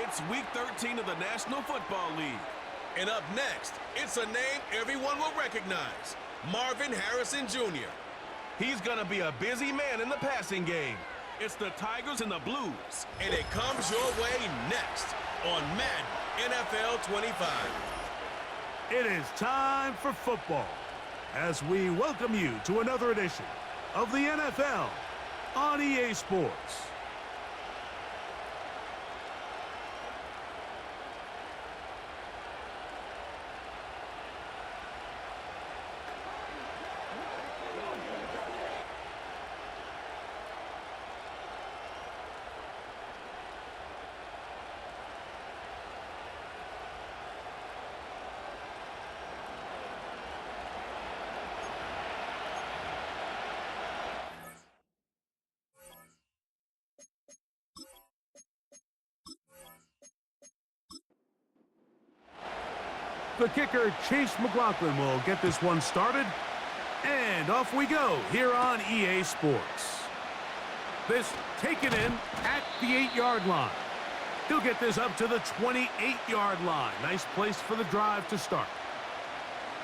It's Week 13 of the National Football League. And up next, it's a name everyone will recognize, Marvin Harrison Jr. He's going to be a busy man in the passing game. It's the Tigers and the Blues, and it comes your way next on Madden NFL 25. It is time for football as we welcome you to another edition of the NFL on EA Sports. The kicker, Chase McLaughlin, will get this one started. And off we go here on EA Sports. This taken in at the 8-yard line. He'll get this up to the 28-yard line. Nice place for the drive to start.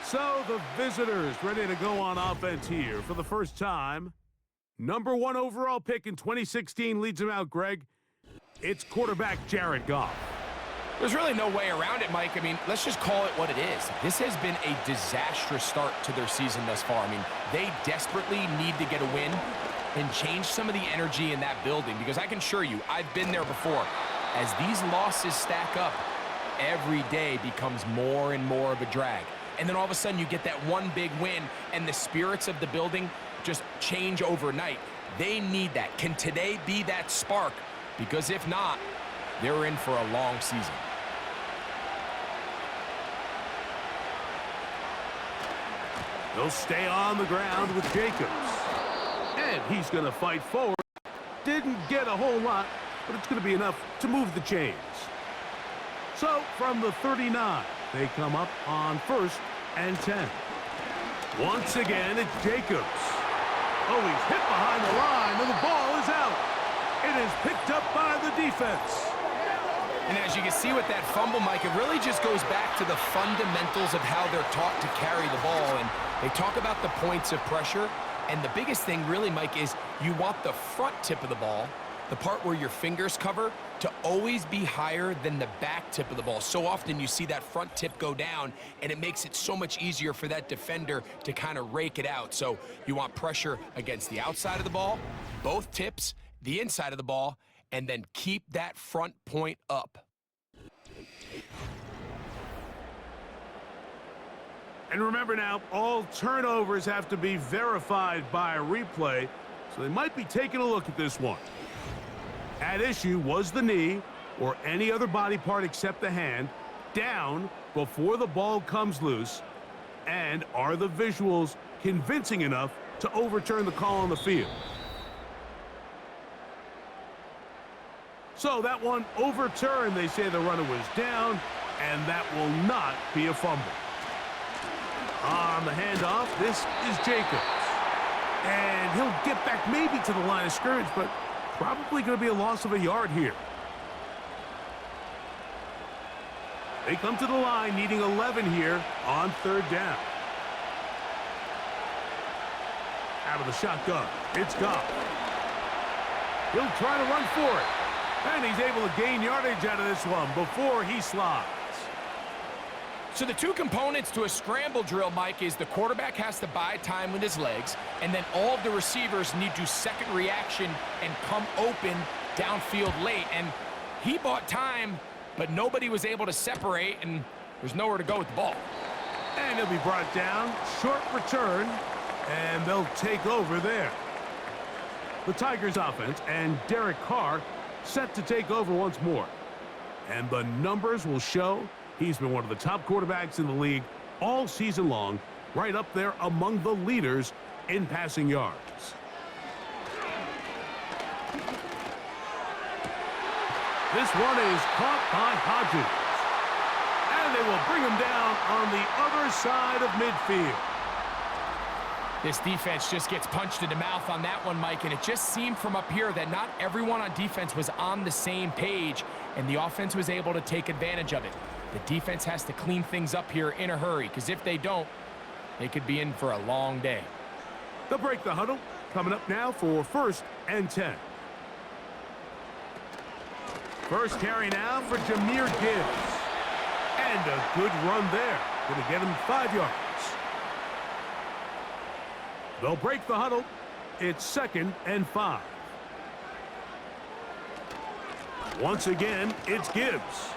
So the visitors ready to go on offense here for the first time. Number 1 overall pick in 2016 leads him out, Greg. It's quarterback Jared Goff. There's really no way around it, Mike. I mean, let's just call it what it is. This has been a disastrous start to their season thus far. I mean, they desperately need to get a win and change some of the energy in that building, because I can assure you, I've been there before. As these losses stack up, every day becomes more and more of a drag. And then all of a sudden you get that one big win and the spirits of the building just change overnight. They need that. Can today be that spark? Because if not, they're in for a long season. He'll stay on the ground with Jacobs. And he's going to fight forward. Didn't get a whole lot, but it's going to be enough to move the chains. So from the 39, they come up on 1st and 10. Once again, it's Jacobs. Oh, he's hit behind the line, and the ball is out. It is picked up by the defense. And as you can see with that fumble, Mike, it really just goes back to the fundamentals of how they're taught to carry the ball. And they talk about the points of pressure. And the biggest thing really, Mike, is you want the front tip of the ball, the part where your fingers cover, to always be higher than the back tip of the ball. So often you see that front tip go down, and it makes it so much easier for that defender to kind of rake it out. So you want pressure against the outside of the ball, both tips, the inside of the ball, and then keep that front point up. And remember now, all turnovers have to be verified by a replay, so they might be taking a look at this one. At issue was the knee, or any other body part except the hand, down before the ball comes loose, and are the visuals convincing enough to overturn the call on the field? So that one overturned. They say the runner was down, and that will not be a fumble. On the handoff, this is Jacobs. And he'll get back maybe to the line of scrimmage, but probably going to be a loss of a yard here. They come to the line needing 11 here on 3rd down. Out of the shotgun, it's Goff. He'll try to run for it. And he's able to gain yardage out of this one before he slides. So the two components to a scramble drill, Mike, is the quarterback has to buy time with his legs, and then all of the receivers need to second reaction and come open downfield late. And he bought time, but nobody was able to separate, and there's nowhere to go with the ball. And he'll be brought down, short return, and they'll take over there. The Tigers offense and Derek Carr set to take over once more. And the numbers will show he's been one of the top quarterbacks in the league all season long, right up there among the leaders in passing yards. This one is caught by Hodges. And they will bring him down on the other side of midfield. This defense just gets punched in the mouth on that one, Mike, and it just seemed from up here that not everyone on defense was on the same page, and the offense was able to take advantage of it. The defense has to clean things up here in a hurry, because if they don't, they could be in for a long day. They'll break the huddle. Coming up now for 1st and 10. First carry now for Jahmyr Gibbs. And a good run there. Going to get him 5 yards. They'll break the huddle. It's 2nd and 5. Once again, it's Gibbs.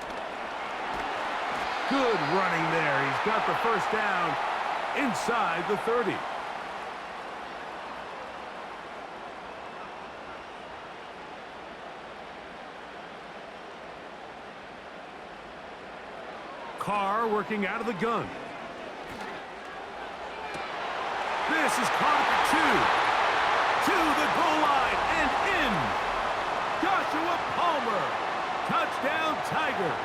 Good running there. He's got the first down inside the 30. Carr working out of the gun. This is caught at the 2. To the goal line and in. Joshua Palmer. Touchdown Tigers.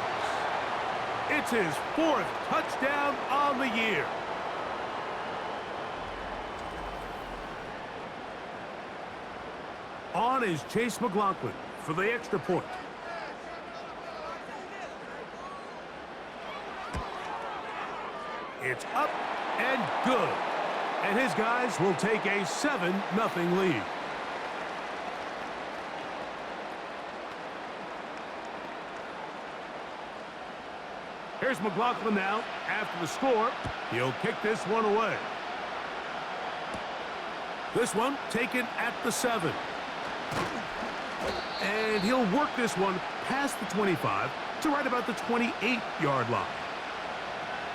It's his 4th touchdown on the year. On is Chase McLaughlin for the extra point. It's up and good. And his guys will take a 7-0 lead. Here's McLaughlin now. After the score, he'll kick this one away. This one taken at the 7. And he'll work this one past the 25 to right about the 28-yard line.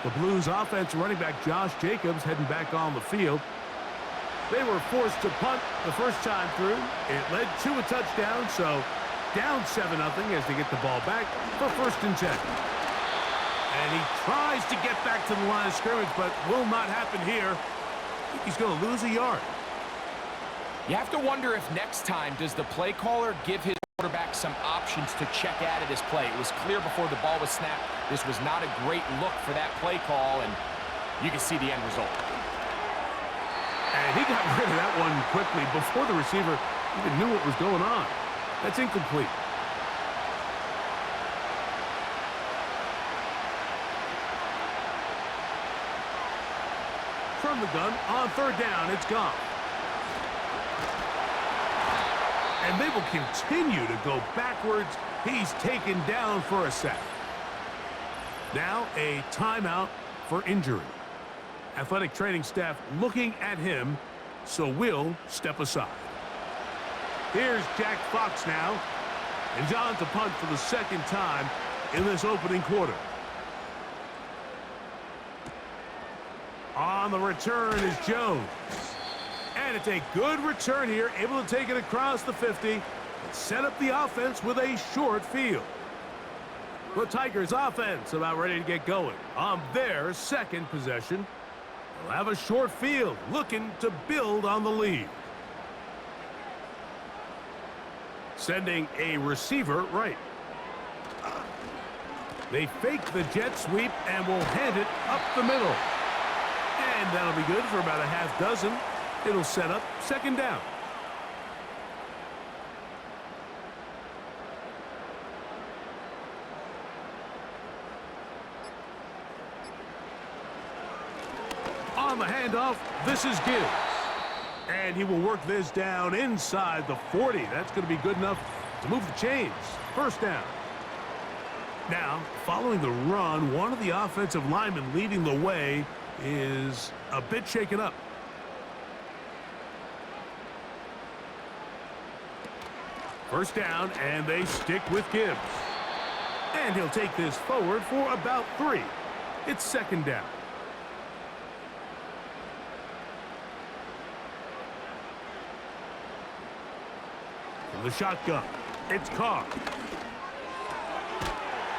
The Blues offense running back Josh Jacobs heading back on the field. They were forced to punt the first time through. It led to a touchdown, so down 7-0 as they get the ball back for 1st and 10. And he tries to get back to the line of scrimmage, but will not happen here. He's going to lose a yard. You have to wonder if next time does the play caller give his quarterback some options to check out of this play. It was clear before the ball was snapped this was not a great look for that play call, and you can see the end result. And he got rid of that one quickly before the receiver even knew what was going on. That's incomplete. From the gun on 3rd down, it's gone. And they will continue to go backwards. He's taken down for a sack. Now a timeout for injury. Athletic training staff looking at him, so we'll step aside. Here's Jack Fox now. And John to punt for the 2nd time in this opening quarter. On the return is Jones. And it's a good return here, able to take it across the 50 and set up the offense with a short field. The Tigers offense about ready to get going on their 2nd possession. They'll have a short field looking to build on the lead. Sending a receiver right. They fake the jet sweep and will hand it up the middle. And that'll be good for about a half dozen. It'll set up 2nd down. On the handoff, this is Gibbs. And he will work this down inside the 40. That's going to be good enough to move the chains. 1st down. Now, following the run, one of the offensive linemen leading the way is a bit shaken up. First down, and they stick with Gibbs. And he'll take this forward for about 3. It's 2nd down. From the shotgun, it's Carr.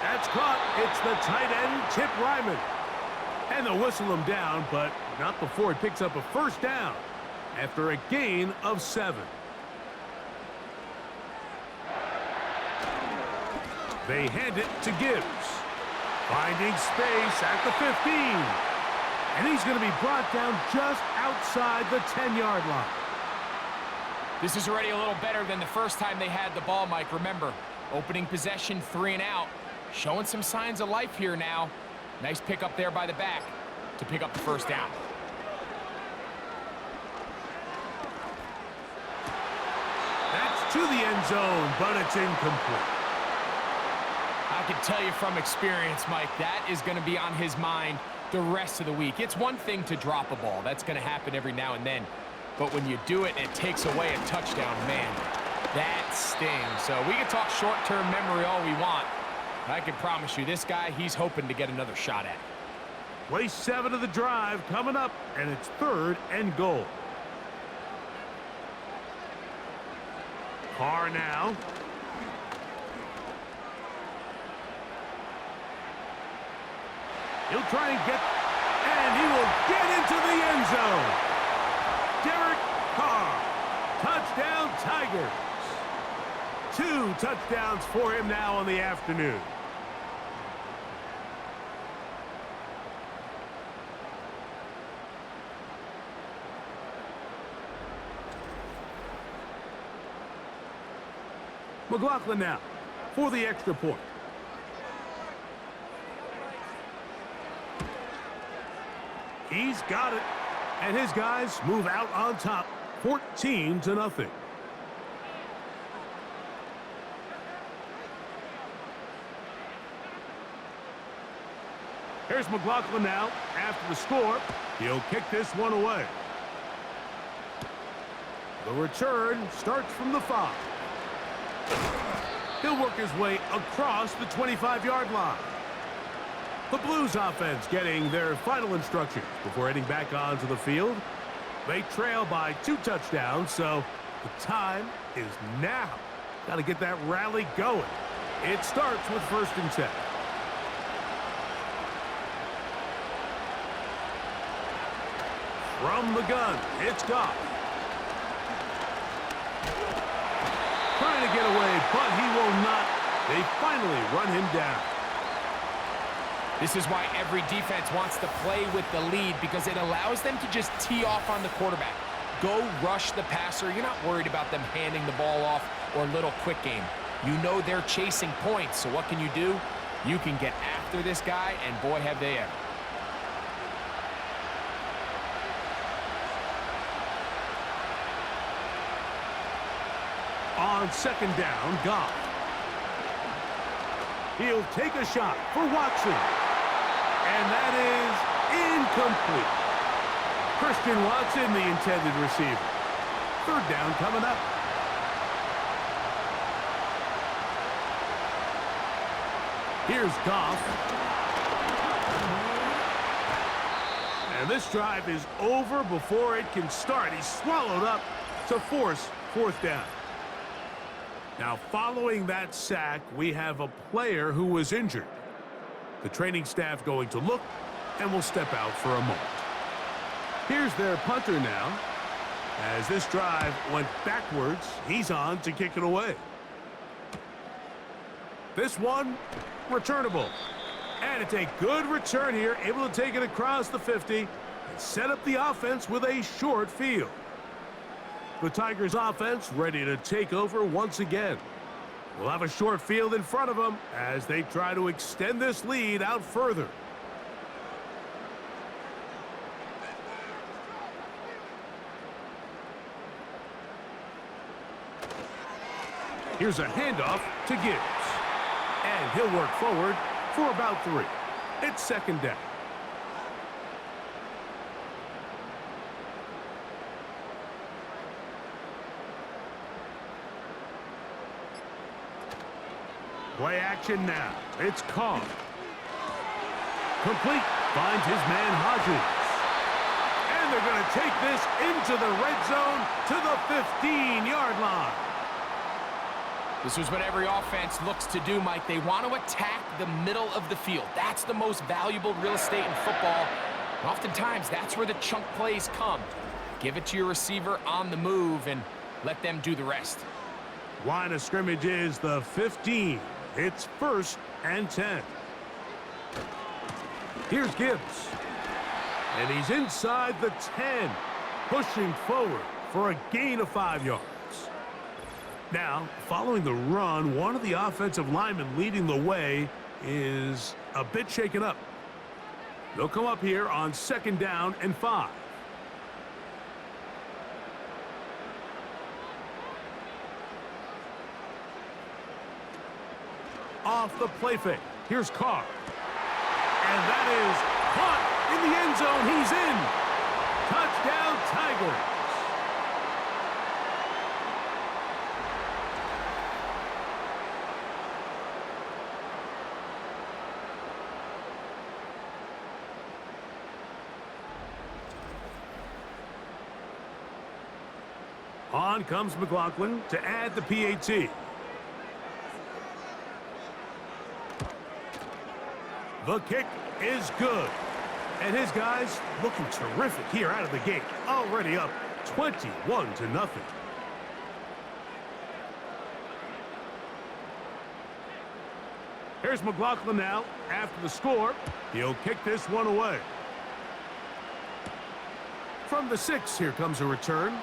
That's caught. It's the tight end, Tip Ryman. And they'll whistle him down, but not before he picks up a 1st down after a gain of 7. They hand it to Gibbs. Finding space at the 15. And he's going to be brought down just outside the 10-yard line. This is already a little better than the first time they had the ball, Mike. Remember, opening possession, 3 and out. Showing some signs of life here now. Nice pick up there by the back to pick up the first down. That's to the end zone, but it's incomplete. I can tell you from experience, Mike, that is going to be on his mind the rest of the week. It's one thing to drop a ball. That's going to happen every now and then. But when you do it and it takes away a touchdown, man, that stings. So we can talk short-term memory all we want. I can promise you, this guy, he's hoping to get another shot at it. Play 7 of the drive coming up, and it's 3rd and goal. Carr now. He'll try and he will get into the end zone. Derek Carr, touchdown Tigers. 2 touchdowns for him now on the afternoon. McLaughlin now for the extra point. He's got it. And his guys move out on top, 14-0. Here's McLaughlin now. After the score, he'll kick this one away. The return starts from the 5. He'll work his way across the 25-yard line. The Blues offense getting their final instructions before heading back onto the field. They trail by 2 touchdowns, so the time is now. Got to get that rally going. It starts with 1st and 10. From the gun, it's Goff. Trying to get away, but he will not. They finally run him down. This is why every defense wants to play with the lead, because it allows them to just tee off on the quarterback. Go rush the passer. You're not worried about them handing the ball off or little quick game. You know they're chasing points, so what can you do? You can get after this guy, and boy, have they ever. On 2nd down, Goff. He'll take a shot for Watson. And that is incomplete. Christian Watson, the intended receiver. 3rd down coming up. Here's Goff. And this drive is over before it can start. He's swallowed up to force 4th down. Now, following that sack, we have a player who was injured. The training staff going to look and will step out for a moment. Here's their punter now. As this drive went backwards, he's on to kick it away. This one, returnable. And it's a good return here, able to take it across the 50 and set up the offense with a short field. The Tigers offense ready to take over once again. We'll have a short field in front of them as they try to extend this lead out further. Here's a handoff to Gibbs. And he'll work forward for about 3. It's 2nd down. Play action now. It's Carr. Complete. Finds his man Hodges. And they're going to take this into the red zone to the 15-yard line. This is what every offense looks to do, Mike. They want to attack the middle of the field. That's the most valuable real estate in football. And oftentimes, that's where the chunk plays come. Give it to your receiver on the move and let them do the rest. Line of scrimmage is the 15. It's 1st and 10. Here's Gibbs. And he's inside the 10, pushing forward for a gain of 5 yards. Now, following the run, one of the offensive linemen leading the way is a bit shaken up. They'll come up here on 2nd down and 5. Off the play fake. Here's Carr. And that is caught in the end zone. He's in. Touchdown, Tigers. On comes McLaughlin to add the PAT. The kick is good. And his guys looking terrific here out of the gate. Already up 21-0. Here's McLaughlin now after the score. He'll kick this one away. From the 6, here comes a return.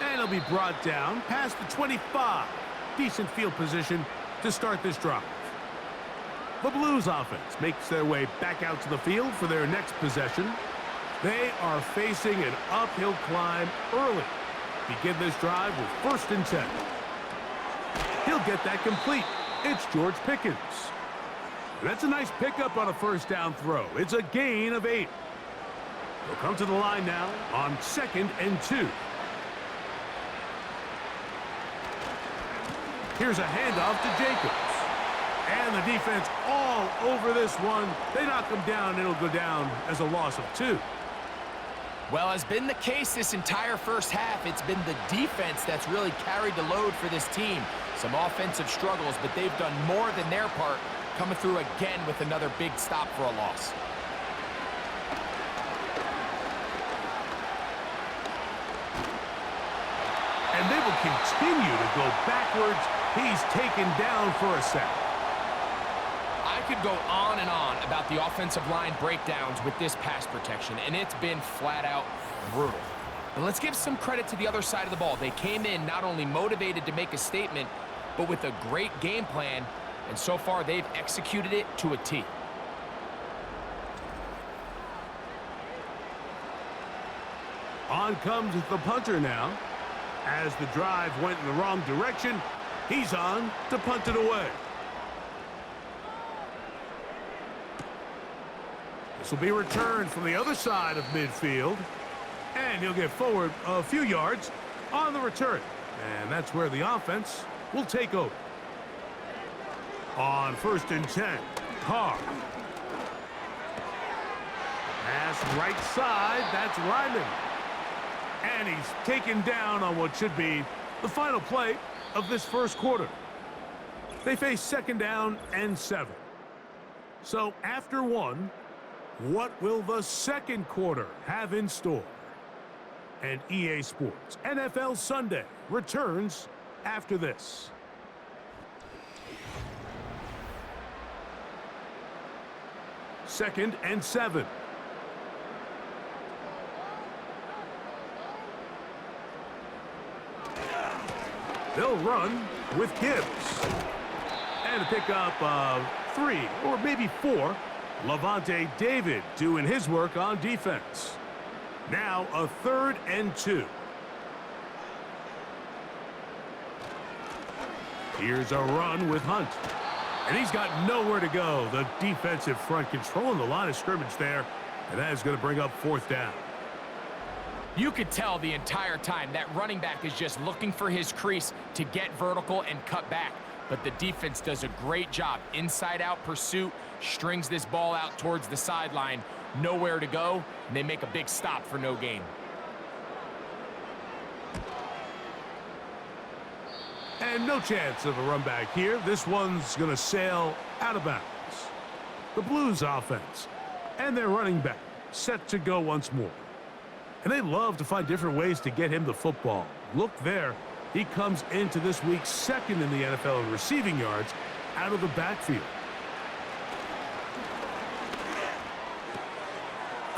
And he'll be brought down past the 25. Decent field position to start this drive. The Blues offense makes their way back out to the field for their next possession. They are facing an uphill climb early. Begin this drive with 1st and 10. He'll get that complete. It's George Pickens. That's a nice pickup on a 1st down throw. It's a gain of 8. They'll come to the line now on 2nd and 2. Here's a handoff to Jacobs. And the defense all over this one. They knock him down, and it'll go down as a loss of 2. Well, as been the case this entire first half, it's been the defense that's really carried the load for this team. Some offensive struggles, but they've done more than their part, coming through again with another big stop for a loss. And they will continue to go backwards. He's taken down for a sack. I could go on and on about the offensive line breakdowns with this pass protection, and it's been flat out brutal. And let's give some credit to the other side of the ball. They came in not only motivated to make a statement, but with a great game plan, and so far they've executed it to a T. On comes the punter now. As the drive went in the wrong direction, he's on to punt it away. This will be returned from the other side of midfield. And he'll get forward a few yards on the return. And that's where the offense will take over. On 1st and 10, Carr. Pass right side, that's Ryman. And he's taken down on what should be the final play of this first quarter. They face 2nd down and 7. So after 1, what will the 2nd quarter have in store? And EA Sports NFL Sunday returns after this. Second and 7. They'll run with Gibbs. And a pickup of 3 or maybe 4. Levante David doing his work on defense. Now a 3rd and 2. Here's a run with Hunt. And he's got nowhere to go. The defensive front controlling the line of scrimmage there. And that is going to bring up 4th down. You could tell the entire time that running back is just looking for his crease to get vertical and cut back. But the defense does a great job. Inside-out pursuit, strings this ball out towards the sideline. Nowhere to go, and they make a big stop for no gain. And no chance of a run back here. This one's going to sail out of bounds. The Blues offense and their running back set to go once more. And they love to find different ways to get him the football. Look there. He comes into this week 2nd in the NFL in receiving yards out of the backfield.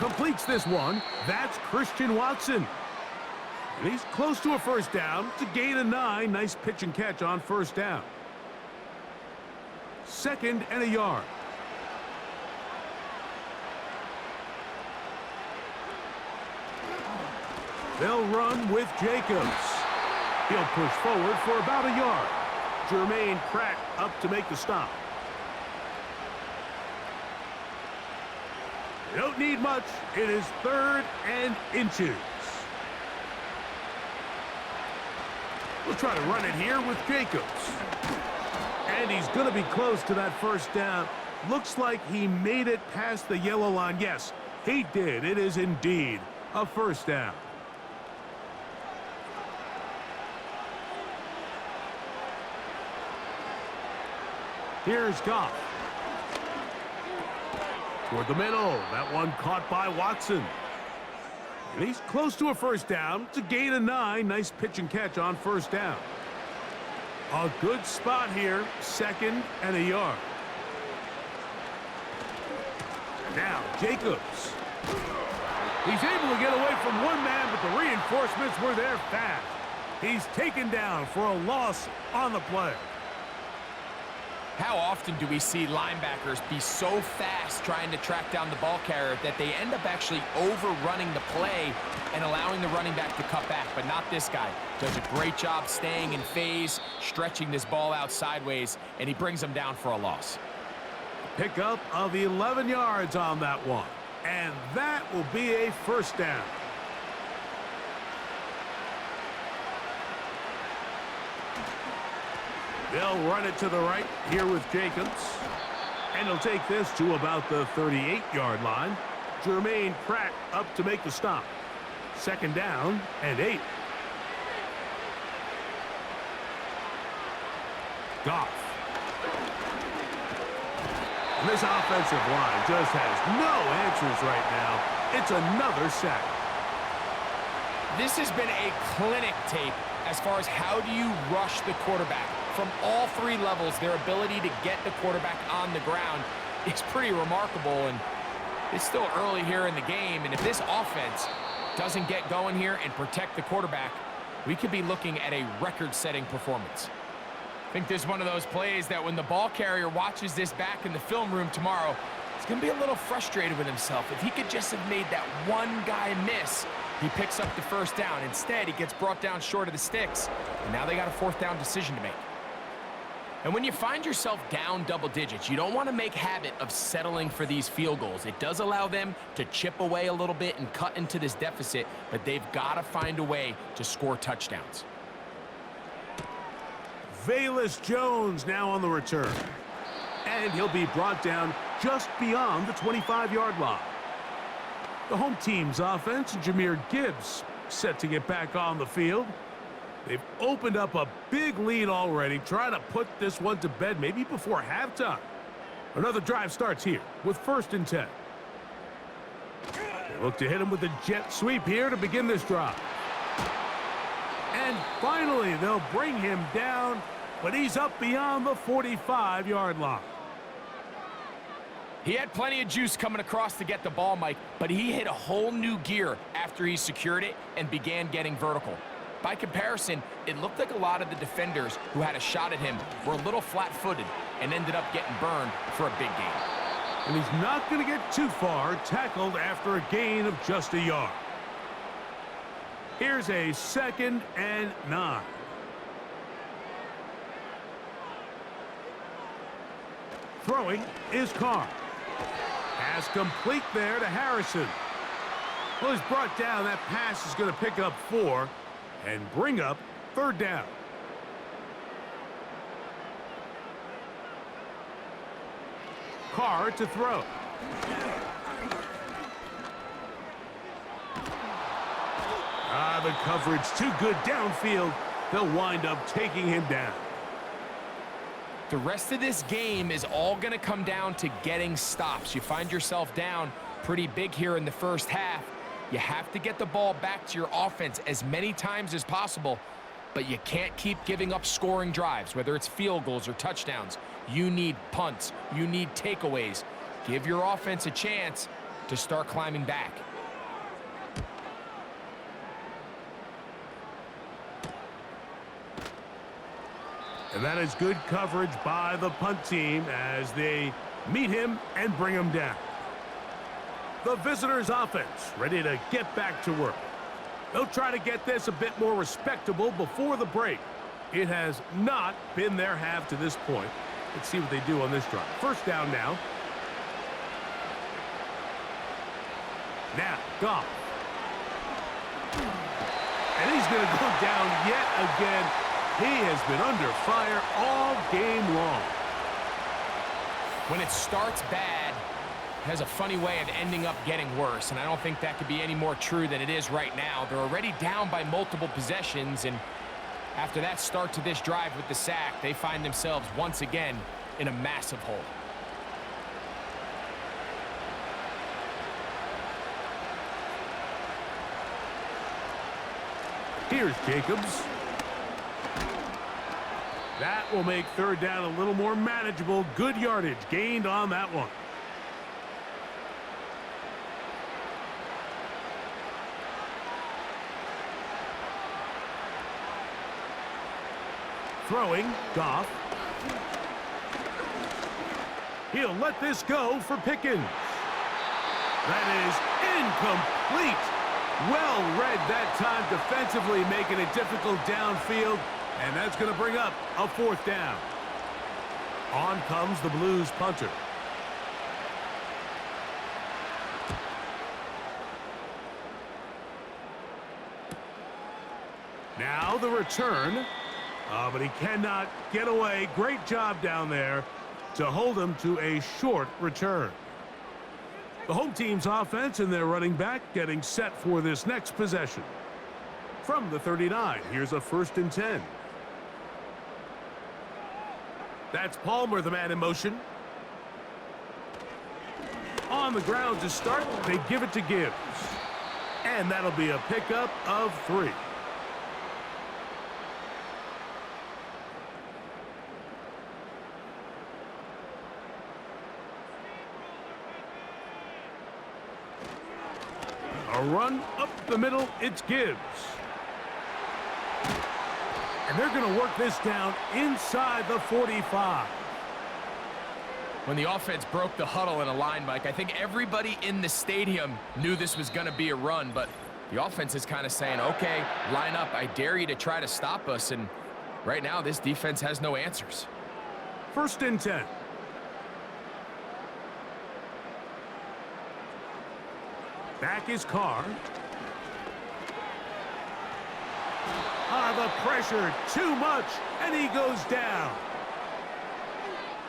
completes this one. That's Christian Watson. And he's close to a first down. It's a gain of 9. Nice pitch and catch on first down. 2nd and a yard. They'll run with Jacobs. He'll push forward for about a yard. Jermaine Pratt up to make the stop. They don't need much. It is 3rd and inches. We'll try to run it here with Jacobs. And he's going to be close to that first down. Looks like he made it past the yellow line. Yes, he did. It is indeed a first down. Here's Goff. Toward the middle. That one caught by Watson. And he's close to a first down. It's a gain of 9. Nice pitch and catch on first down. A good spot here. 2nd and a yard. Now Jacobs. He's able to get away from one man, but the reinforcements were there fast. He's taken down for a loss on the play. How often do we see linebackers be so fast trying to track down the ball carrier that they end up actually overrunning the play and allowing the running back to cut back? But not this guy. Does a great job staying in phase, stretching this ball out sideways, and he brings them down for a loss. Pickup of 11 yards on that one. And that will be a first down. They'll run it to the right here with Jacobs. And he'll take this to about the 38-yard line. Jermaine Pratt up to make the stop. 2nd down and 8. Goff. And this offensive line just has no answers right now. It's another sack. This has been a clinic tape as far as how do you rush the quarterback. From all 3 levels, their ability to get the quarterback on the ground is pretty remarkable, and it's still early here in the game, and if this offense doesn't get going here and protect the quarterback, we could be looking at a record-setting performance. I think this is one of those plays that when the ball carrier watches this back in the film room tomorrow, he's going to be a little frustrated with himself. If he could just have made that one guy miss, he picks up the first down. Instead, he gets brought down short of the sticks, and now they got a 4th down decision to make. And when you find yourself down double digits, you don't want to make habit of settling for these field goals. It does allow them to chip away a little bit and cut into this deficit, but they've got to find a way to score touchdowns. Velus Jones now on the return. And he'll be brought down just beyond the 25-yard line. The home team's offense, Jahmyr Gibbs, set to get back on the field. They've opened up a big lead already, trying to put this one to bed maybe before halftime. Another drive starts here with 1st and 10. They look to hit him with a jet sweep here to begin this drive. And finally, they'll bring him down, but he's up beyond the 45-yard line. He had plenty of juice coming across to get the ball, Mike, but he hit a whole new gear after he secured it and began getting vertical. By comparison, it looked like a lot of the defenders who had a shot at him were a little flat-footed and ended up getting burned for a big gain. And he's not going to get too far, tackled after a gain of just a yard. Here's a 2nd and 9. Throwing is Carr. Pass complete there to Harrison. Well, he's brought down. That pass is going to pick up 4 and bring up 3rd down. Carr to throw. The coverage too good downfield. They'll wind up taking him down. The rest of this game is all going to come down to getting stops. You find yourself down pretty big here in the first half. You have to get the ball back to your offense as many times as possible, but you can't keep giving up scoring drives, whether it's field goals or touchdowns. You need punts. You need takeaways. Give your offense a chance. to start climbing back. And that is good coverage by the punt team as they meet him and bring him down. The visitors' offense ready to get back to work. They'll try to get this a bit more respectable before the break. It has not been their half to this point. Let's see what they do on this drive. First down now. Now, Goff. And he's going to go down yet again. He has been under fire all game long. When it starts bad, it has a funny way of ending up getting worse, and I don't think that could be any more true than it is right now. They're already down by multiple possessions, and after that start to this drive with the sack, they find themselves once again in a massive hole. Here's Jacobs. That will make third down a little more manageable. Good yardage gained on that one. Throwing, Goff. He'll let this go for Pickens. That is incomplete. Well read that time defensively, making it difficult downfield, and that's going to bring up a fourth down. On comes the Blues punter. Now the return. But he cannot get away. Great job down there to hold him to a short return. The home team's offense and their running back getting set for this next possession. From the 39, here's a 1st and 10. That's Palmer, the man in motion. On the ground to start, they give it to Gibbs. And that'll be a pickup of 3. A run up the middle, it's Gibbs. And they're going to work this down inside the 45. When the offense broke the huddle in a line, Mike, I think everybody in the stadium knew this was going to be a run, but the offense is kind of saying, okay, line up. I dare you to try to stop us, and right now this defense has no answers. 1st and 10. Back is Carr. The pressure, too much, and he goes down.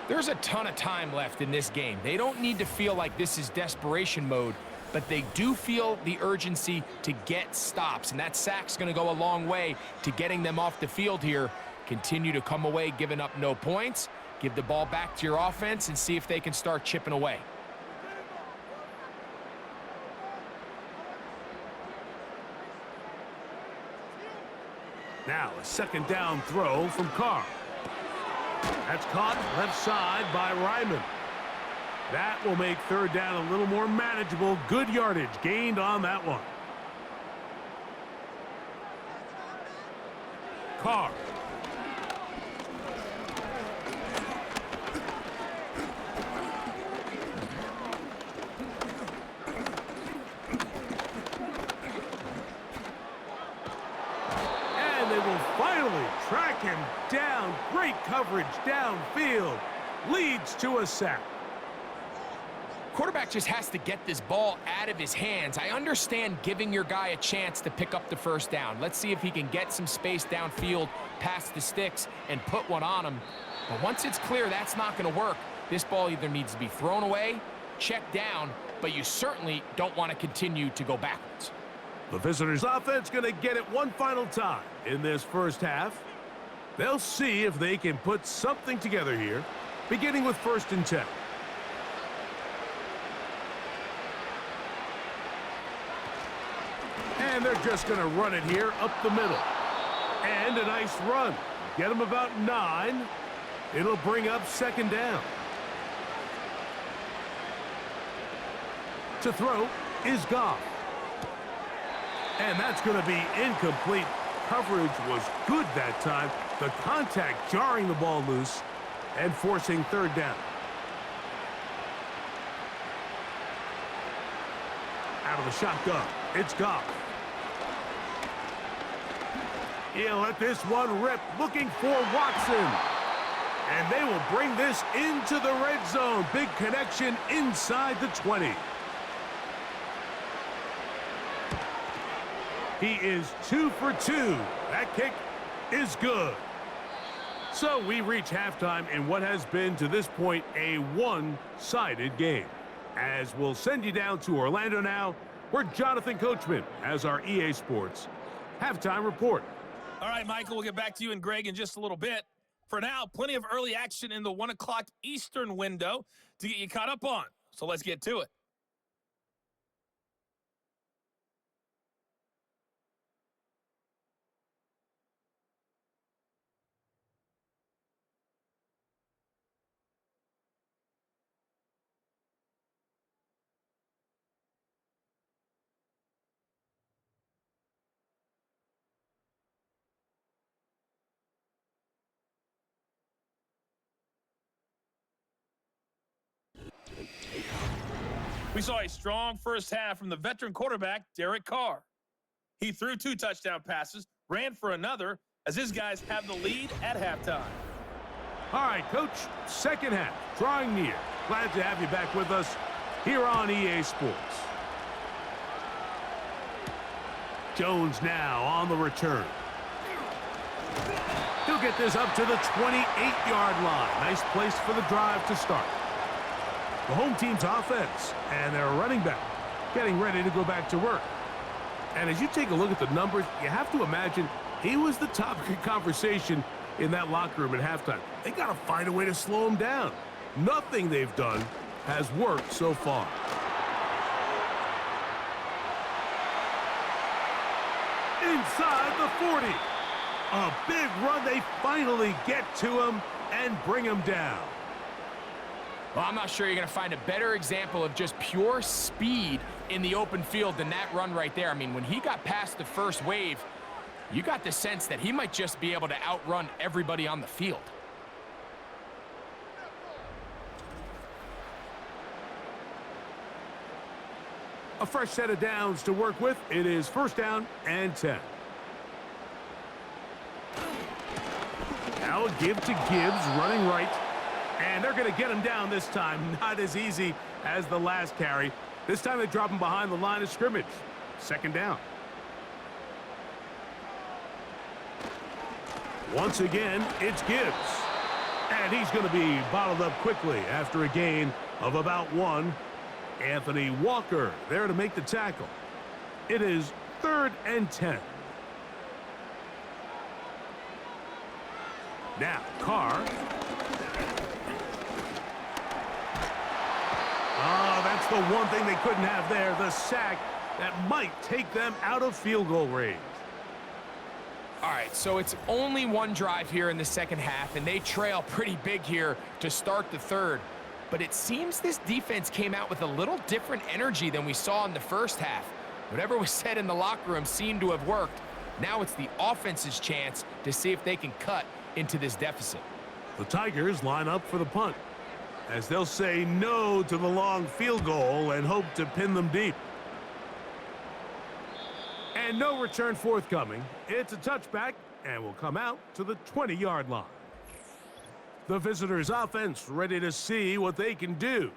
There's a ton of time left in this game. They don't need to feel like this is desperation mode, but they do feel the urgency to get stops, and that sack's going to go a long way to getting them off the field here. Continue to come away giving up no points. Give the ball back to your offense and see if they can start chipping away. Now a 2nd down throw from Carr. That's caught left side by Ryman. That will make 3rd down a little more manageable. Good yardage gained on that one. Carr. Finally track him down. Great coverage downfield. Leads to a sack. Quarterback just has to get this ball out of his hands. I understand giving your guy a chance to pick up the 1st down. Let's see if he can get some space downfield past the sticks and put one on him. But once it's clear that's not going to work, this ball either needs to be thrown away, checked down, but you certainly don't want to continue to go backwards. The visitors' offense going to get it one final time in this first half. They'll see if they can put something together here, beginning with 1st and 10. And they're just going to run it here up the middle. And a nice run. Get them about 9. It'll bring up 2nd down. To throw is Goff. And that's going to be incomplete. Coverage was good that time. The contact jarring the ball loose and forcing third down. Out of the shotgun, it's Goff. He'll let this one rip, looking for Watson. And they will bring this into the red zone. Big connection inside the 20. He is 2 for 2. That kick is good. So we reach halftime in what has been, to this point, a one-sided game. As we'll send you down to Orlando now, where Jonathan Coachman has our EA Sports halftime report. All right, Michael, we'll get back to you and Greg in just a little bit. For now, plenty of early action in the 1 o'clock Eastern window to get you caught up on. So let's get to it. We saw a strong first half from the veteran quarterback, Derek Carr. He threw 2 touchdown passes, ran for another, as his guys have the lead at halftime. All right, Coach, second half, drawing near. Glad to have you back with us here on EA Sports. Jones now on the return. He'll get this up to the 28-yard line. Nice place for the drive to start. The home team's offense and their running back getting ready to go back to work. And as you take a look at the numbers, you have to imagine he was the topic of conversation in that locker room at halftime. They got to find a way to slow him down. Nothing they've done has worked so far. Inside the 40. A big run. They finally get to him and bring him down. Well, I'm not sure you're going to find a better example of just pure speed in the open field than that run right there. I mean, when he got past the first wave, you got the sense that he might just be able to outrun everybody on the field. A fresh set of downs to work with. It is first down and 10. Now a give to Gibbs, running right. And they're going to get him down this time. Not as easy as the last carry. This time they drop him behind the line of scrimmage. Second down. Once again, it's Gibbs. And he's going to be bottled up quickly after a gain of about 1. Anthony Walker there to make the tackle. It is 3rd and 10. Now, Carr. Oh, that's the one thing they couldn't have there, the sack that might take them out of field goal range. All right, so it's only one drive here in the second half, and they trail pretty big here to start the third. But it seems this defense came out with a little different energy than we saw in the first half. Whatever was said in the locker room seemed to have worked. Now it's the offense's chance to see if they can cut into this deficit. The Tigers line up for the punt, as they'll say no to the long field goal and hope to pin them deep. And no return forthcoming. It's a touchback and will come out to the 20-yard line. The visitors' offense ready to see what they can do.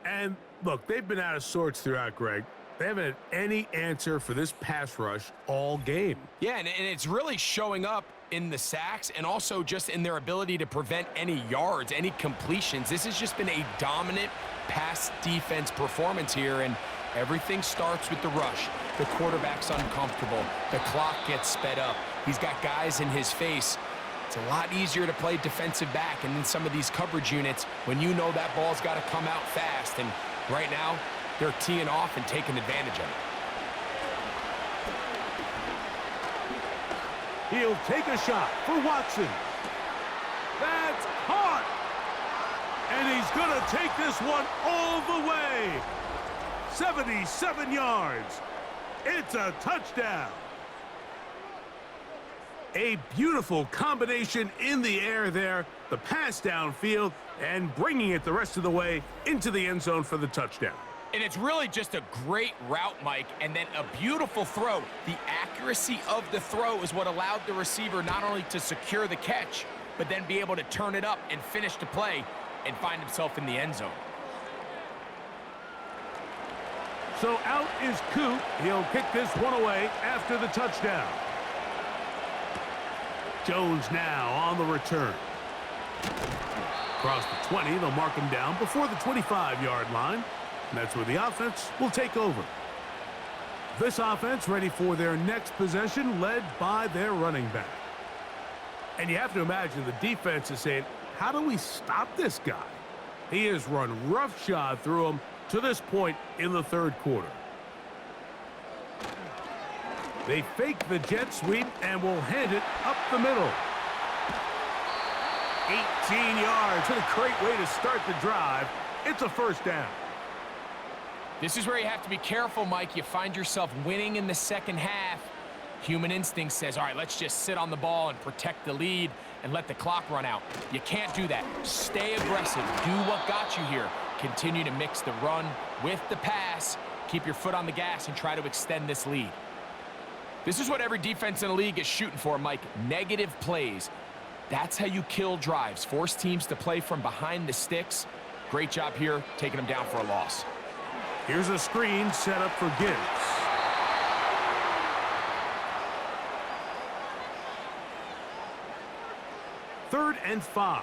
And look, they've been out of sorts throughout, Greg. They haven't had any answer for this pass rush all game. Yeah, and it's really showing up in the sacks and also just in their ability to prevent any yards, any completions. This has just been a dominant pass defense performance here, and everything starts with the rush. The quarterback's uncomfortable. The clock gets sped up. He's got guys in his face. It's a lot easier to play defensive back and in some of these coverage units when you know that ball's got to come out fast. And right now, they're teeing off and taking advantage of it. He'll take a shot for Watson. That's caught. And he's going to take this one all the way. 77 yards. It's a touchdown. A beautiful combination in the air there, the pass downfield, and bringing it the rest of the way into the end zone for the touchdown. And it's really just a great route, Mike, and then a beautiful throw. The accuracy of the throw is what allowed the receiver not only to secure the catch, but then be able to turn it up and finish the play and find himself in the end zone. So out is Coop. He'll kick this one away after the touchdown. Jones now on the return. Across the 20, they'll mark him down before the 25-yard line. And that's where the offense will take over. This offense ready for their next possession, led by their running back. And you have to imagine the defense is saying, how do we stop this guy? He has run roughshod through him to this point in the third quarter. They fake the jet sweep and will hand it up the middle. 18 yards. What a great way to start the drive. It's a first down. This is where you have to be careful, Mike. You find yourself winning in the second half. Human instinct says, all right, let's just sit on the ball and protect the lead and let the clock run out. You can't do that. Stay aggressive. Do what got you here. Continue to mix the run with the pass. Keep your foot on the gas and try to extend this lead. This is what every defense in the league is shooting for, Mike. Negative plays. That's how you kill drives. Force teams to play from behind the sticks. Great job here, taking them down for a loss. Here's a screen set up for Gibbs. Third and 5.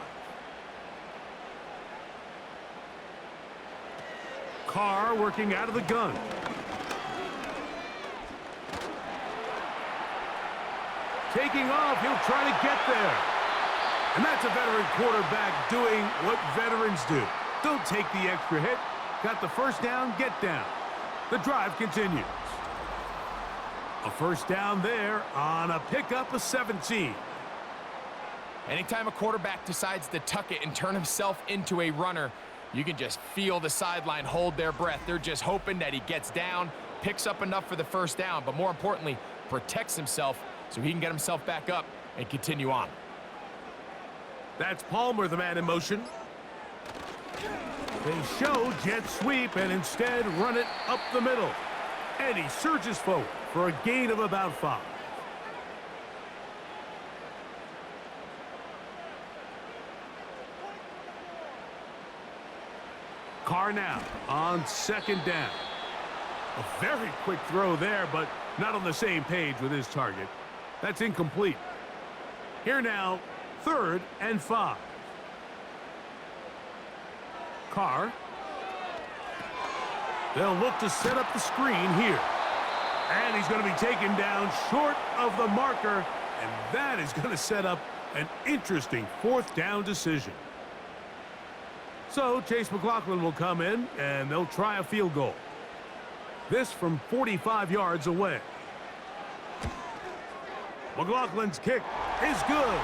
Carr working out of the gun. Taking off, he'll try to get there. And that's a veteran quarterback doing what veterans do. Don't take the extra hit. Got the first down, get down. The drive continues. A first down there on a pickup of 17. Anytime a quarterback decides to tuck it and turn himself into a runner, you can just feel the sideline hold their breath. They're just hoping that he gets down, picks up enough for the first down, but more importantly, protects himself so he can get himself back up and continue on. That's Palmer, the man in motion. They show jet sweep and instead run it up the middle. And he surges forward for a gain of about 5. Carr now on second down. A very quick throw there, but not on the same page with his target. That's incomplete. Here now, third and 5. Carr. They'll look to set up the screen here. And he's going to be taken down short of the marker, and that is going to set up an interesting fourth down decision. So Chase McLaughlin will come in, and they'll try a field goal. This from 45 yards away. McLaughlin's kick is good.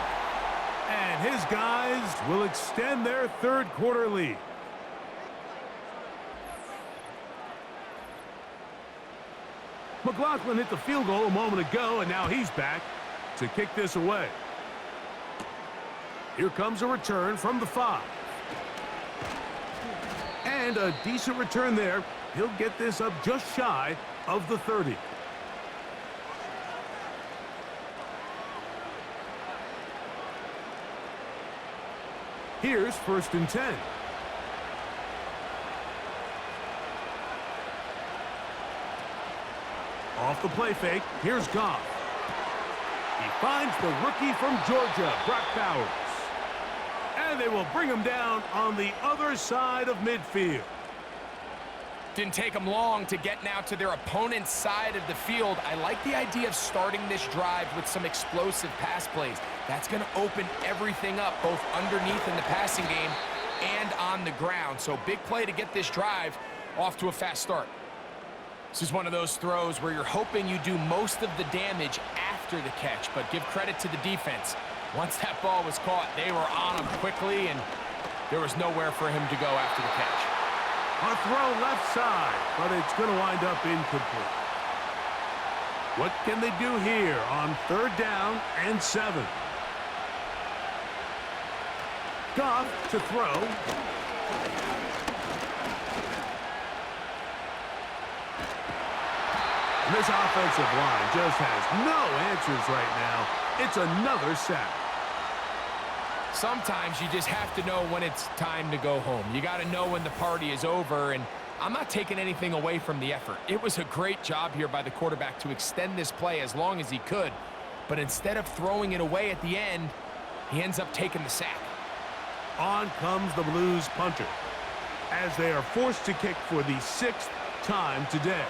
And his guys will extend their third quarter lead. McLaughlin hit the field goal a moment ago, and now he's back to kick this away. Here comes a return from the 5. And a decent return there. He'll get this up just shy of the 30. Here's first and 10. Off the play fake, here's Goff. He finds the rookie from Georgia, Brock Bowers. And they will bring him down on the other side of midfield. Didn't take them long to get now to their opponent's side of the field. I like the idea of starting this drive with some explosive pass plays. That's going to open everything up, both underneath in the passing game and on the ground. So big play to get this drive off to a fast start. This is one of those throws where you're hoping you do most of the damage after the catch, but give credit to the defense. Once that ball was caught, they were on him quickly, and there was nowhere for him to go after the catch. A throw left side, but it's going to wind up incomplete. What can they do here on 3rd down and 7? Goff to throw. And this offensive line just has no answers right now. It's another sack. Sometimes you just have to know when it's time to go home. You got to know when the party is over, and I'm not taking anything away from the effort. It was a great job here by the quarterback to extend this play as long as he could, but instead of throwing it away at the end, he ends up taking the sack. On comes the Blues punter as they are forced to kick for the 6th time today.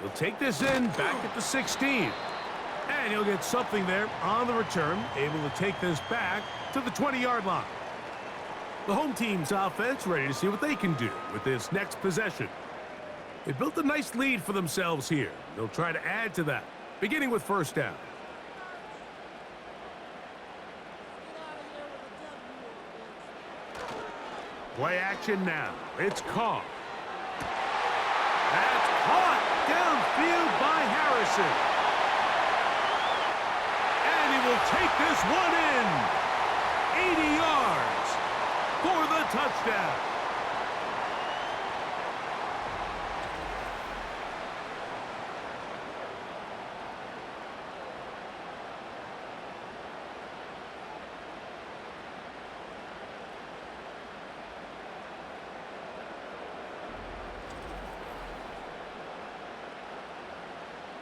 He'll take this in back at the 16. And he'll get something there on the return, able to take this back to the 20-yard line. The home team's offense ready to see what they can do with this next possession. They built a nice lead for themselves here. They'll try to add to that, beginning with 1st down. Play action now. It's Carr. That's caught downfield by Harrison. And he will take this one in. 80 yards for the touchdown.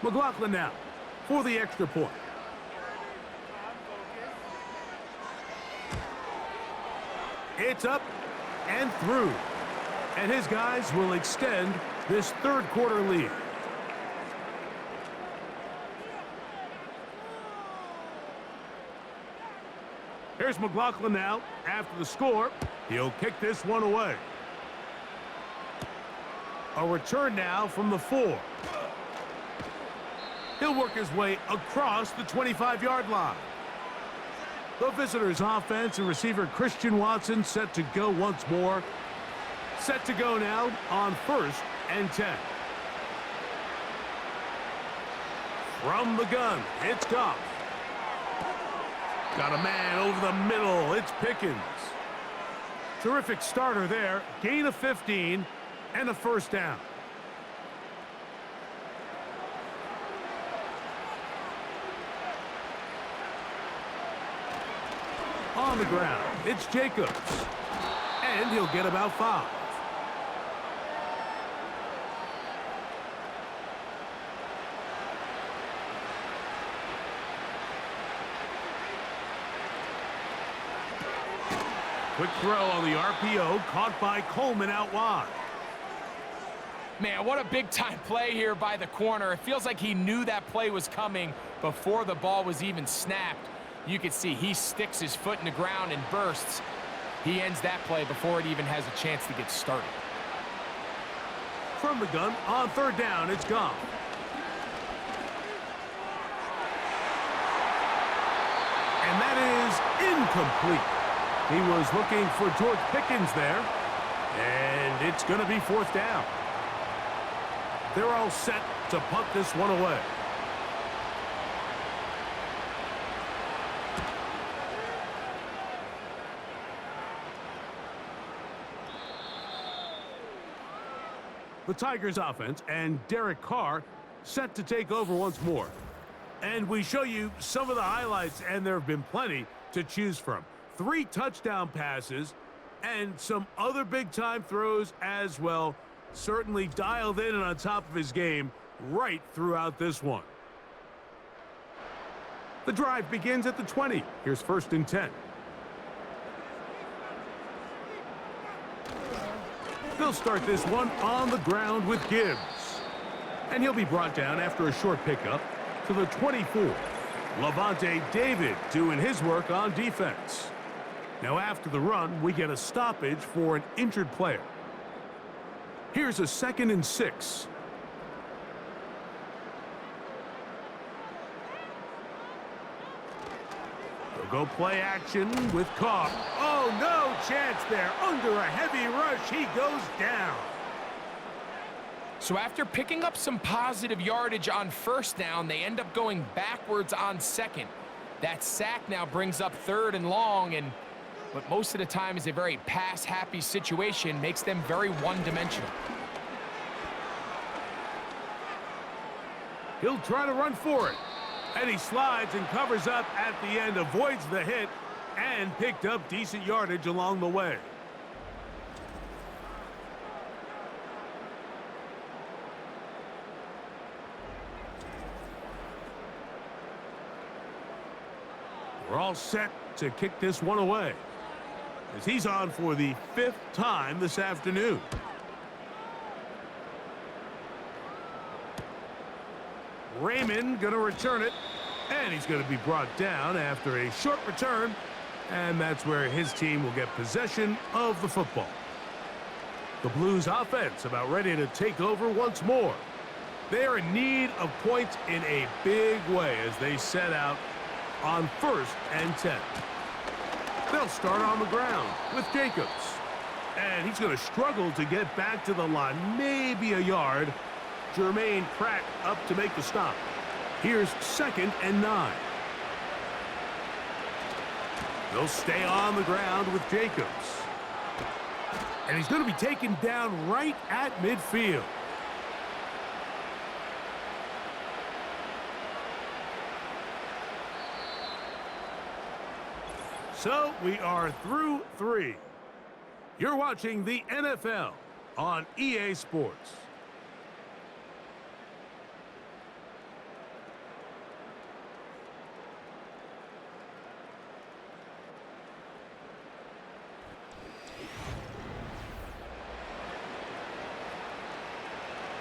McLaughlin now for the extra point. It's up and through. And his guys will extend this 3rd quarter lead. Here's McLaughlin now after the score. He'll kick this one away. A return now from the 4. He'll work his way across the 25-yard line. The visitors' offense and receiver Christian Watson set to go once more. Set to go now on 1st and 10. From the gun, it's Goff. Got a man over the middle. It's Pickens. Terrific starter there. Gain of 15 and a 1st down. On the ground, it's Jacobs. And he'll get about 5. Quick throw on the RPO, caught by Coleman out wide. Man, what a big-time play here by the corner. It feels like he knew that play was coming before the ball was even snapped. You can see he sticks his foot in the ground and bursts. He ends that play before it even has a chance to get started. From the gun, on 3rd down, it's Goff. And that is incomplete. He was looking for George Pickens there. And it's going to be 4th down. They're all set to punt this one away. The Tigers offense and Derek Carr set to take over once more. And we show you some of the highlights, and there have been plenty to choose from. 3 touchdown passes and some other big-time throws as well. Certainly dialed in and on top of his game right throughout this one. The drive begins at the 20. Here's 1st and 10. They'll start this one on the ground with Gibbs. And he'll be brought down after a short pickup to the 24. Levante David doing his work on defense. Now after the run, we get a stoppage for an injured player. Here's a 2nd and 6. They'll They'll go play action with Carr. Oh, no chance there. Under a heavy rush, he goes down. So after picking up some positive yardage on first down, they end up going backwards on second. That sack now brings up 3rd and long, and what most of the time is a very pass-happy situation makes them very one-dimensional. He'll try to run for it. And he slides and covers up at the end, avoids the hit, and picked up decent yardage along the way. We're all set to kick this one away, as he's on for the 5th time this afternoon. Raymond going to return it, and he's going to be brought down after a short return, and that's where his team will get possession of the football. The Blues offense about ready to take over once more. They are in need of points in a big way as they set out on 1st and 10. They'll start on the ground with Jacobs, and he's going to struggle to get back to the line, maybe a yard. Jermaine Pratt up to make the stop. Here's 2nd and 9. They'll stay on the ground with Jacobs. And he's going to be taken down right at midfield. So we are through 3. You're watching the NFL on EA Sports.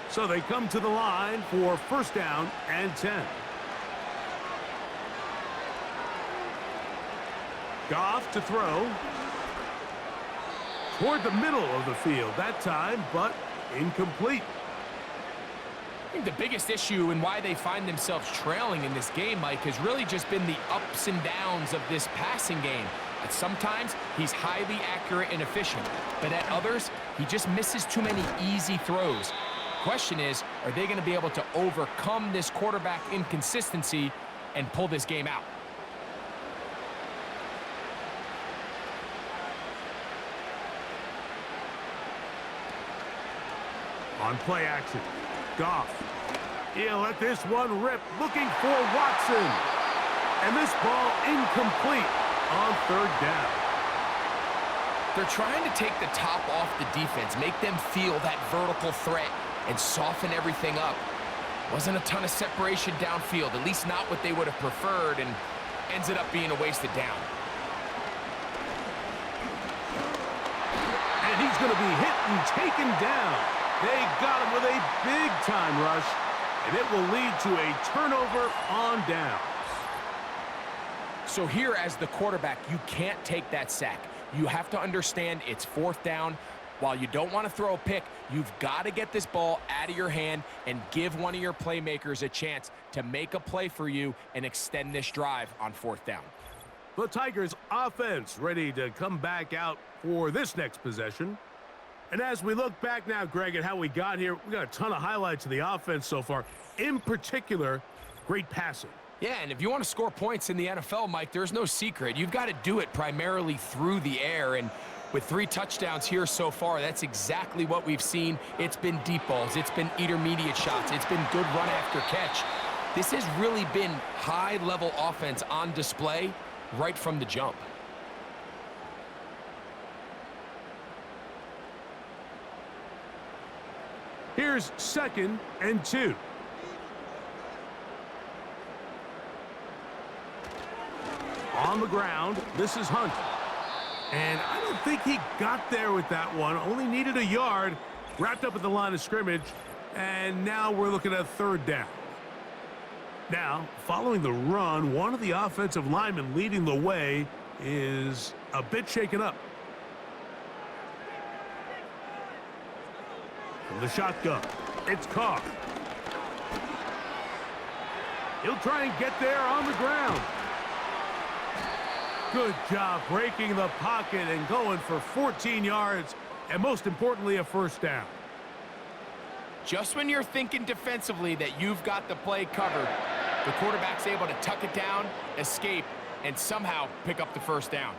So they come to the line for 1st down and 10. Goff to throw. Toward the middle of the field that time, but incomplete. I think the biggest issue and why they find themselves trailing in this game, Mike, has really just been the ups and downs of this passing game. At sometimes, he's highly accurate and efficient, but at others, he just misses too many easy throws. Question is, are they going to be able to overcome this quarterback inconsistency and pull this game out? On play action, Goff. He'll let this one rip, looking for Watson. And this ball incomplete on 3rd down. They're trying to take the top off the defense, make them feel that vertical threat, and soften everything up. Wasn't a ton of separation downfield, at least not what they would have preferred, and ends it up being a wasted down. And he's going to be hit and taken down. They got him with a big-time rush, and it will lead to a turnover on downs. So here as the quarterback, you can't take that sack. You have to understand it's 4th down. While you don't want to throw a pick, you've got to get this ball out of your hand and give one of your playmakers a chance to make a play for you and extend this drive on 4th down. The Tigers offense ready to come back out for this next possession. And as we look back now, Greg, at how we got here, we got a ton of highlights of the offense so far. In particular, great passing. Yeah, and if you want to score points in the NFL, Mike, there's no secret. You've got to do it primarily through the air, and with 3 touchdowns here so far, that's exactly what we've seen. It's been deep balls. It's been intermediate shots. It's been good run after catch. This has really been high-level offense on display right from the jump. Here's 2nd and 2. On the ground, this is Hunt. And I don't think he got there with that one. Only needed a yard. Wrapped up at the line of scrimmage. And now we're looking at 3rd down. Now, following the run, one of the offensive linemen leading the way is a bit shaken up. From the shotgun, it's Carr. He'll try and get there on the ground. Good job breaking the pocket and going for 14 yards, and most importantly, a first down. Just when you're thinking defensively that you've got the play covered, the quarterback's able to tuck it down, escape, and somehow pick up the first down.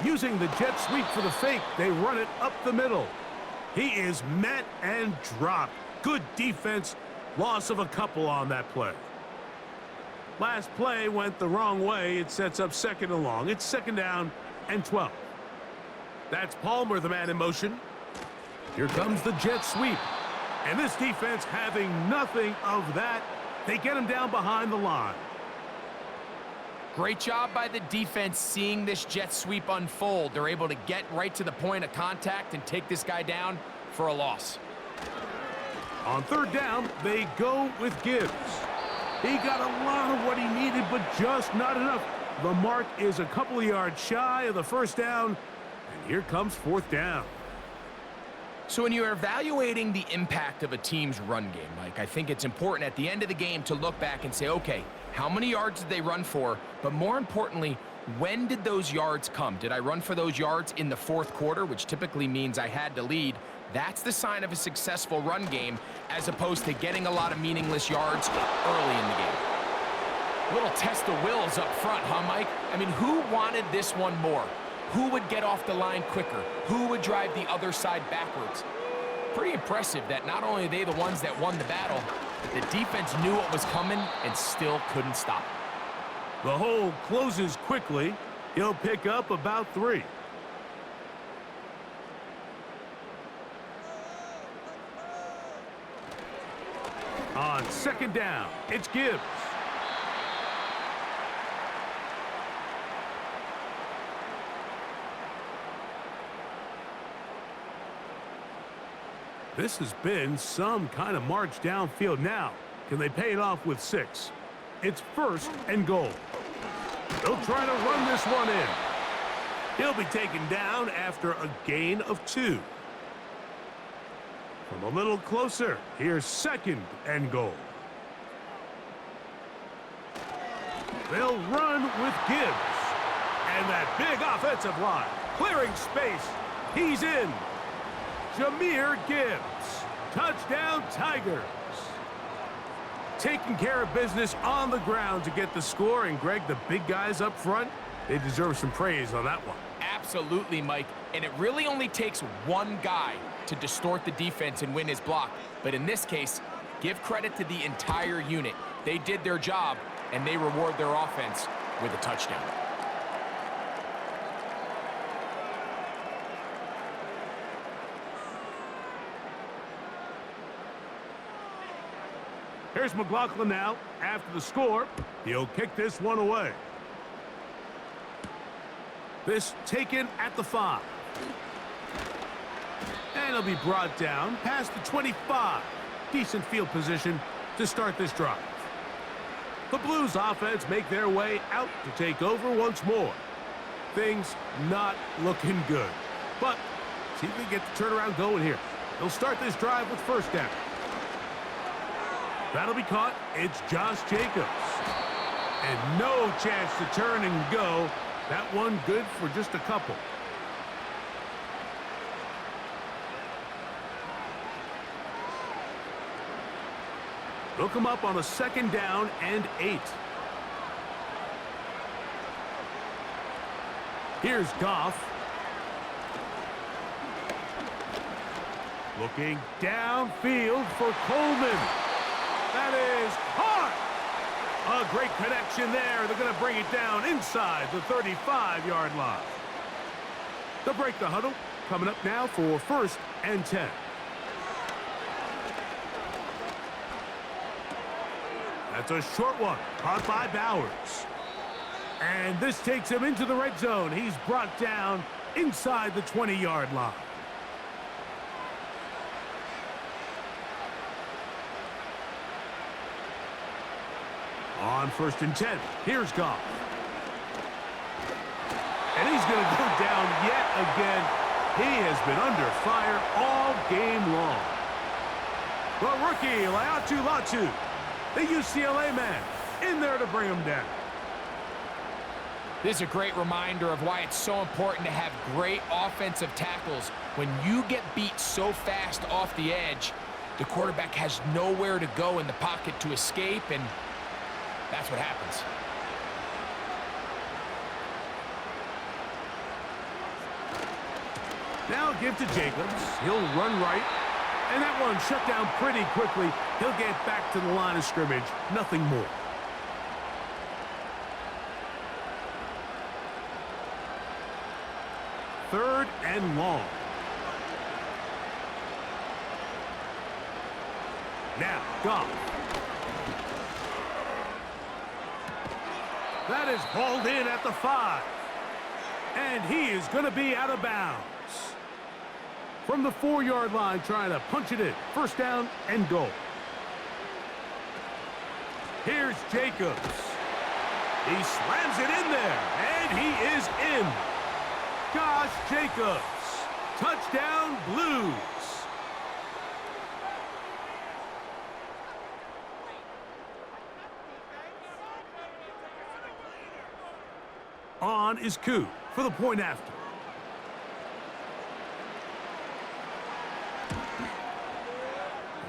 Using the jet sweep for the fake, they run it up the middle. He is met and dropped. Good defense, loss of a couple on that play. Last play went the wrong way. It sets up second and long. It's second down and 12. That's Palmer, the man in motion. Here comes the jet sweep. And this defense having nothing of that. They get him down behind the line. Great job by the defense seeing this jet sweep unfold. They're able to get right to the point of contact and take this guy down for a loss. On third down, they go with Gibbs. He got a lot of what he needed, but just not enough. The mark is a couple of yards shy of the first down, and here comes fourth down. So when you're evaluating the impact of a team's run game, Mike, I think it's important at the end of the game to look back and say, okay, how many yards did they run for? But more importantly, when did those yards come? Did I run for those yards in the fourth quarter, which typically means I had to lead? That's the sign of a successful run game, as opposed to getting a lot of meaningless yards early in the game. Little test of wills up front, huh, Mike? I mean, who wanted this one more? Who would get off the line quicker? Who would drive the other side backwards? Pretty impressive that not only are they the ones that won the battle, but the defense knew what was coming and still couldn't stop it. The hole closes quickly. He'll pick up about 3. On second down, it's Gibbs. This has been some kind of march downfield now. Can they pay it off with 6? It's first and goal. They'll try to run this one in. He'll be taken down after a gain of 2. From a little closer, here's second and goal. They'll run with Gibbs. And that big offensive line, clearing space. He's in. Jahmyr Gibbs. Touchdown, Tigers. Taking care of business on the ground to get the score. And, Greg, the big guys up front, they deserve some praise on that one. Absolutely, Mike. And it really only takes one guy to distort the defense and win his block. But in this case, give credit to the entire unit. They did their job, and they reward their offense with a touchdown. Here's McLaughlin now. After the score, he'll kick this one away. This taken at the 5. And he'll be brought down past the 25. Decent field position to start this drive. The Blues offense make their way out to take over once more. Things not looking good. But see if they get the turnaround going here. They'll start this drive with first down. That'll be caught. It's Josh Jacobs. And no chance to turn and go. That one good for just a couple. They'll come up on a second down and 8. Here's Goff. Looking downfield for Coleman. That is caught. A great connection there. They're going to bring it down inside the 35-yard line. They'll break the huddle. Coming up now for first and 10. That's a short one, caught by Bowers. And this takes him into the red zone. He's brought down inside the 20-yard line. On first and 10, here's Goff. And he's going to go down yet again. He has been under fire all game long. The rookie, Latu, the UCLA man, in there to bring him down. This is a great reminder of why it's so important to have great offensive tackles. When you get beat so fast off the edge, the quarterback has nowhere to go in the pocket to escape, and that's what happens. Now give to Jacobs. He'll run right. And that one shut down pretty quickly. He'll get back to the line of scrimmage. Nothing more. Third and long. Now, Goff. That is hauled in at the 5. And he is going to be out of bounds. From the 4-yard line, trying to punch it in. First down and goal. Here's Jacobs. He slams it in there, and he is in. Josh Jacobs. Touchdown, Blues. On is Koo for the point after.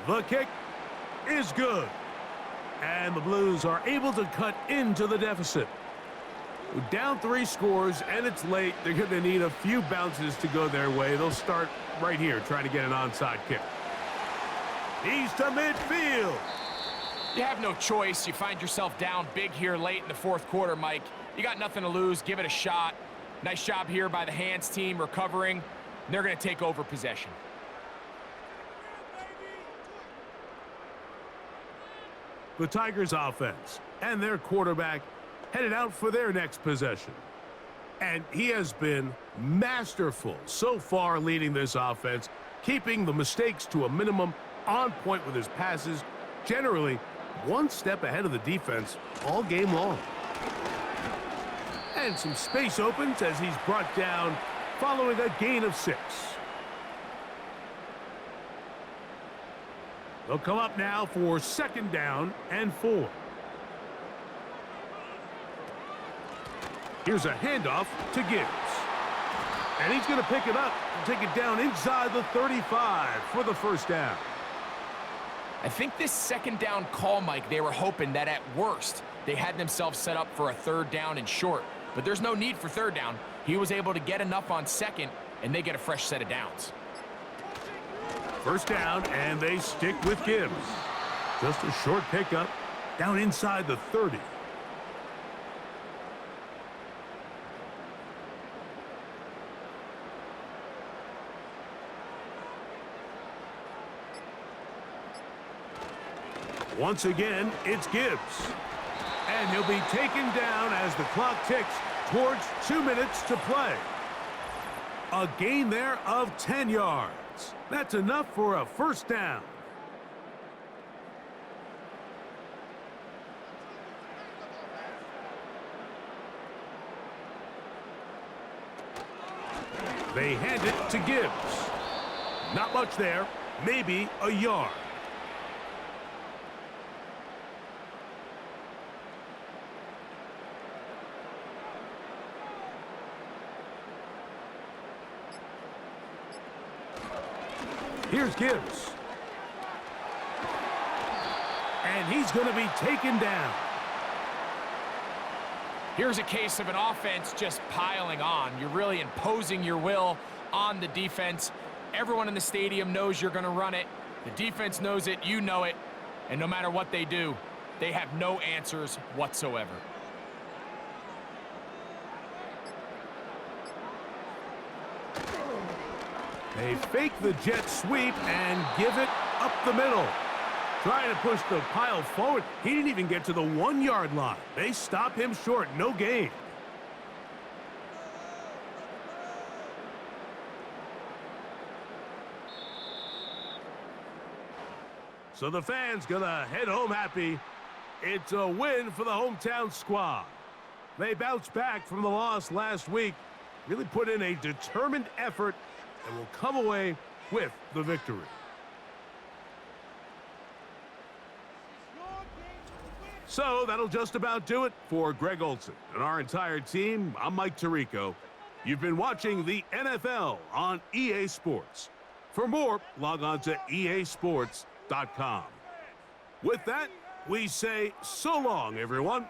The kick is good. And the Blues are able to cut into the deficit. Down 3 scores, and it's late. They're going to need a few bounces to go their way. They'll start right here, trying to get an onside kick. He's to midfield. You have no choice. You find yourself down big here late in the 4th quarter, Mike. You got nothing to lose. Give it a shot. Nice job here by the hands team recovering. And they're going to take over possession. The Tigers offense and their quarterback headed out for their next possession. And he has been masterful so far leading this offense, keeping the mistakes to a minimum, on point with his passes, generally one step ahead of the defense all game long. And some space opens as he's brought down following a gain of 6. They'll come up now for 2nd down and 4. Here's a handoff to Gibbs. And he's going to pick it up and take it down inside the 35 for the first down. I think this 2nd down call, Mike, they were hoping that at worst they had themselves set up for a 3rd down and short. But there's no need for 3rd down. He was able to get enough on 2nd, and they get a fresh set of downs. First down, and they stick with Gibbs. Just a short pickup down inside the 30. Once again, it's Gibbs. And he'll be taken down as the clock ticks towards 2 minutes to play. A gain there of 10 yards. That's enough for a first down. They hand it to Gibbs. Not much there, maybe a yard. Here's Gibbs. And he's going to be taken down. Here's a case of an offense just piling on. You're really imposing your will on the defense. Everyone in the stadium knows you're going to run it. The defense knows it, you know it. And no matter what they do, they have no answers whatsoever. They fake the jet sweep and give it up the middle. Trying to push the pile forward. He didn't even get to the 1-yard line. They stop him short. No gain. So the fans gonna head home happy. It's a win for the hometown squad. They bounced back from the loss last week. Really put in a determined effort and will come away with the victory. So that'll just about do it for Greg Olson and our entire team. I'm Mike Tirico. You've been watching the NFL on EA Sports. For more, log on to easports.com. With that, we say so long, everyone.